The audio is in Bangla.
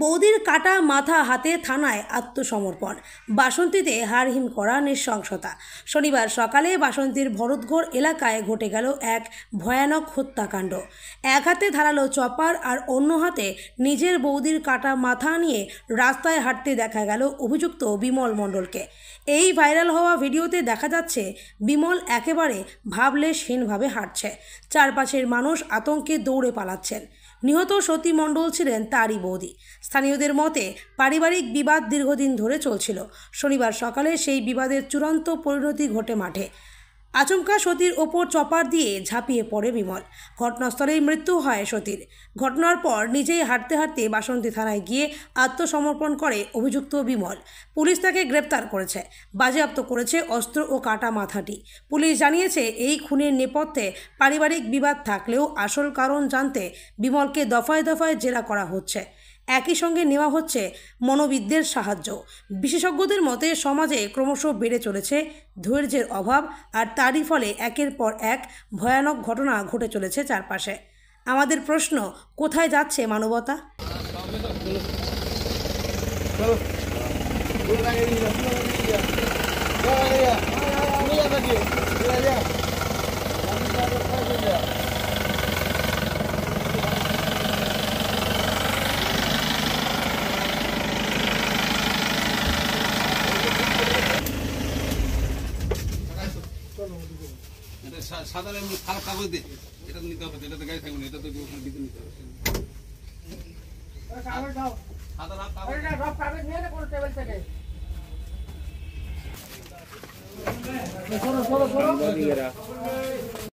বৌদির কাটা মাথা হাতে থানায় আত্মসমর্পণ। বাসন্তীতে হাড়হিম করা নৃশংসতা। শনিবার সকালে বাসন্তীর ভরতগড় এলাকায় ঘটে গেল এক ভয়ানক হত্যাকাণ্ড। এক হাতে ধারালো চপার আর অন্য হাতে নিজের বৌদির কাটা মাথা নিয়ে রাস্তায় হাঁটতে দেখা গেল অভিযুক্ত বিমল মণ্ডলকে। এই ভাইরাল হওয়া ভিডিওতে দেখা যাচ্ছে বিমল একেবারে ভাবলেশহীনভাবে হাঁটছে। চারপাশের মানুষ আতঙ্কে দৌড়ে পালাচ্ছেন। নিহত সতী মণ্ডল ছিলেন তারই বৌদি। স্থানীয়দের মতে পারিবারিক বিবাদ দীর্ঘদিন ধরে চলছিল। শনিবার সকালে সেই বিবাদের চূড়ান্ত পরিণতি ঘটে মাঠে। আচমকা সতীর ওপর চপার দিয়ে ঝাঁপিয়ে পড়ে বিমল। ঘটনাস্থলেই মৃত্যু হয় সতীর। ঘটনার পর নিজেই হাঁটতে হাঁটতে বাসন্তী থানায় গিয়ে আত্মসমর্পণ করে অভিযুক্ত বিমল। পুলিশ তাকে গ্রেপ্তার করেছে, বাজেয়াপ্ত করেছে অস্ত্র ও কাটা মাথাটি। পুলিশ জানিয়েছে এই খুনের নেপথ্যে পারিবারিক বিবাদ থাকলেও আসল কারণ জানতে বিমলকে দফায় দফায় জেরা করা হচ্ছে। একই সঙ্গে নেওয়া হচ্ছে মনোবিদদের সাহায্য। বিশেষজ্ঞদের মতে সমাজে ক্রমশ বেড়ে চলেছে ধৈর্যের অভাব, আর তারই ফলে একের পর এক ভয়ানক ঘটনা ঘটে চলেছে চারপাশে। আমাদের প্রশ্ন, কোথায় যাচ্ছে মানবতা? সাধারণ খারাপ কাগজ দিয়ে এটা নিতে হবে, এটা তো গাড়ি থাকবে না, এটা তো ভিতরে নিতে হবে। কাগজ নিয়ে না কোন টেবিল থেকে